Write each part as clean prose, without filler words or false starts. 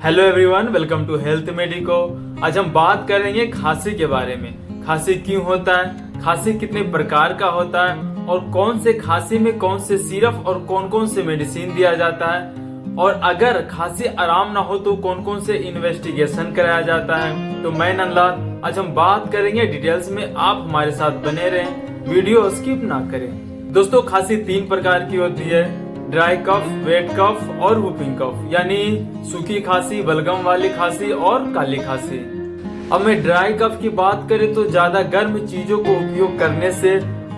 Hello everyone, welcome to Health Medico. आज हम बात करेंगे खांसी के बारे में। खांसी क्यों होता है, खांसी कितने प्रकार का होता है और कौन से खांसी में कौन से सिरप और कौन कौन से मेडिसिन दिया जाता है, और अगर खांसी आराम ना हो तो कौन कौन से इन्वेस्टिगेशन कराया जाता है। तो मैं नंदलाल, आज हम बात करेंगे डिटेल्स में। आप हमारे साथ बने रहें, वीडियो स्किप ना करें। दोस्तों, खांसी 3 प्रकार की होती है, ड्राई कफ, वेट कफ और वूपिंग कफ, यानी सूखी खांसी, बलगम वाली खांसी और काली खांसी। अब मैं ड्राई कफ की बात करें तो ज्यादा गर्म चीजों को उपयोग करने से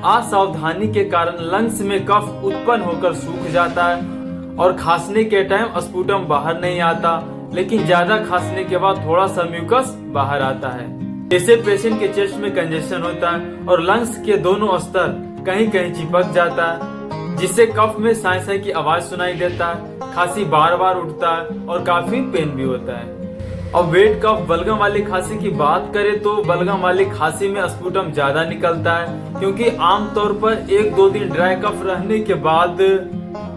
असावधानी के कारण लंग्स में कफ उत्पन्न होकर सूख जाता है और खांसने के टाइम स्पुटम बाहर नहीं आता, लेकिन ज्यादा खांसने के बाद थोड़ा सा म्यूकस बाहर आता है। ऐसे पेशेंट के चेस्ट में कंजेशन होता है और लंग्स के दोनों स्तर कहीं कहीं चिपक जाता है, जिससे कफ में साए साए की आवाज सुनाई देता है, खांसी बार बार उठता है और काफी पेन भी होता है। अब वेट कफ, बलगम वाली खांसी की बात करें तो बलगम वाली खांसी में स्पुटम ज्यादा निकलता है, क्योंकि आमतौर पर 1-2 दिन ड्राई कफ रहने के बाद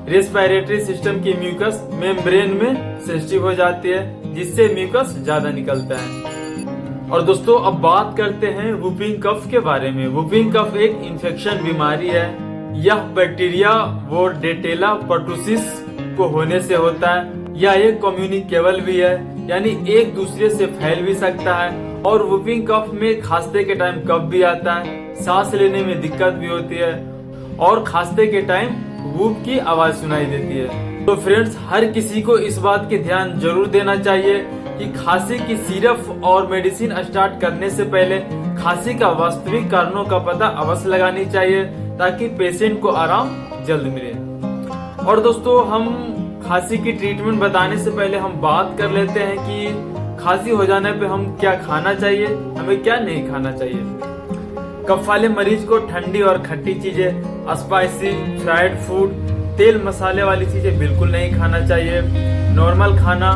रेस्पिरेटरी सिस्टम की म्यूकस मेम्ब्रेन में सेंसिटिव हो जाती है, जिससे म्यूकस ज्यादा निकलता है। और दोस्तों, अब बात करते हैं वूपिंग कफ के बारे में। वूपिंग कफ एक इन्फेक्शन बीमारी है। यह बैक्टीरिया वोर्डेटेला पर्टुसिस को होने से होता है। यह एक कम्युनिकेबल भी है, यानी एक दूसरे से फैल भी सकता है। और वूपिंग कफ में खांसते के टाइम कफ भी आता है, सांस लेने में दिक्कत भी होती है और खांसते के टाइम वूप की आवाज सुनाई देती है। तो फ्रेंड्स, हर किसी को इस बात की ध्यान जरूर देना चाहिए कि खांसी की सिरप और मेडिसिन स्टार्ट करने से पहले खांसी का वास्तविक कारणों का पता अवश्य लगानी चाहिए, ताकि पेशेंट को आराम जल्द मिले। और दोस्तों, हम खांसी की ट्रीटमेंट बताने से पहले हम बात कर लेते हैं कि खांसी हो जाने पे हम क्या खाना चाहिए, हमें क्या नहीं खाना चाहिए। कफ वाले मरीज को ठंडी और खट्टी चीजें, स्पाइसी, फ्राइड फूड, तेल मसाले वाली चीजें बिल्कुल नहीं खाना चाहिए। नॉर्मल खाना,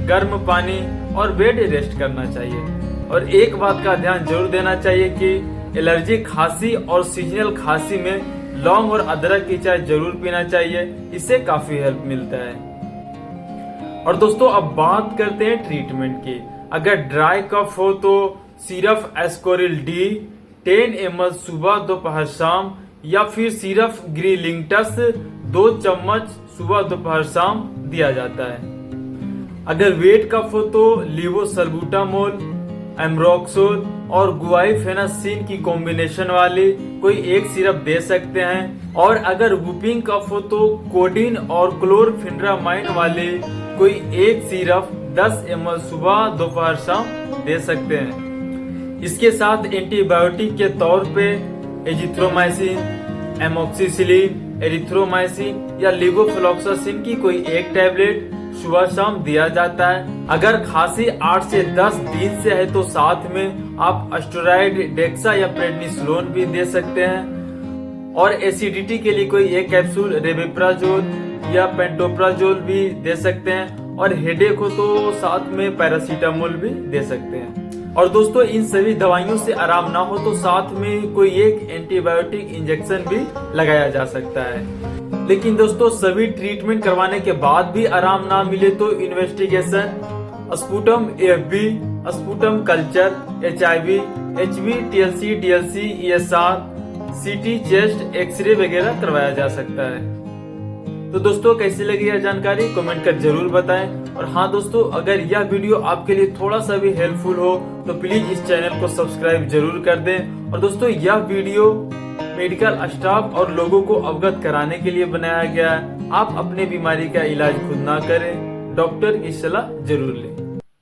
गर्म पानी और बेड रेस्ट करना चाहिए। और एक बात का ध्यान जरूर देना चाहिए कि एलर्जी खांसी और सीजनल खांसी में लौंग और अदरक की चाय जरूर पीना चाहिए, इससे काफी हेल्प मिलता है। और दोस्तों, अब बात करते हैं ट्रीटमेंट की। अगर ड्राई कफ हो तो सिरप एस्कोरिल डी 10 ml सुबह, दोपहर, शाम, या फिर सिरप ग्रिलिंगटस 2 चम्मच सुबह, दोपहर, शाम दिया जाता है। अगर वेट कफ हो तो लीवोसल्बुटामोल, एम्ब्रोक्सोल और गुआइफेनासिन की कॉम्बिनेशन वाली कोई एक सिरप दे सकते हैं। और अगर वूपिंग कफ हो तो कोडीन और क्लोरफेनेरामाइन वाली कोई एक सिरप 10 ml सुबह, दोपहर, शाम दे सकते हैं। इसके साथ एंटीबायोटिक के तौर पे एजिथ्रोमाइसिन, एमोक्सिसिलिन, एरिथ्रोमाइसिन या लिवोफ्लॉक्सासिन की कोई एक टैबलेट सुबह शाम दिया जाता है। अगर खांसी 8 से 10 दिन से है तो साथ में आप स्टेरॉइड, डेक्सा या प्रेडनिसोलोन भी दे सकते हैं। और एसिडिटी के लिए कोई एक कैप्सूल रेबिप्राजोल या पेंटोप्राजोल भी दे सकते हैं। और हेडेक हो तो साथ में पैरासीटामोल भी दे सकते हैं। और दोस्तों, इन सभी दवाइयों से आराम ना हो तो साथ में कोई एक एंटीबायोटिक इंजेक्शन भी लगाया जा सकता है। लेकिन दोस्तों, सभी ट्रीटमेंट करवाने के बाद भी आराम ना मिले तो investigation, sputum AFB, sputum culture, HIV, HB, TLC, DLC, ESR, CT, chest x-ray वगैरह करवाया जा सकता है। तो दोस्तों, कैसी लगी यह जानकारी कमेंट कर जरूर बताएं। और हाँ दोस्तों, अगर यह वीडियो आपके लिए थोड़ा सा भी हेल्पफुल हो तो प्लीज इस चैनल को सब्सक्राइब जरूर कर दें। और दोस्तों, यह वीडियो मेडिकल स्टाफ और लोगों को अवगत कराने के लिए बनाया गया है। आप अपने बीमारी का इलाज खुद ना करें, डॉक्टर की सलाह जरूर लें।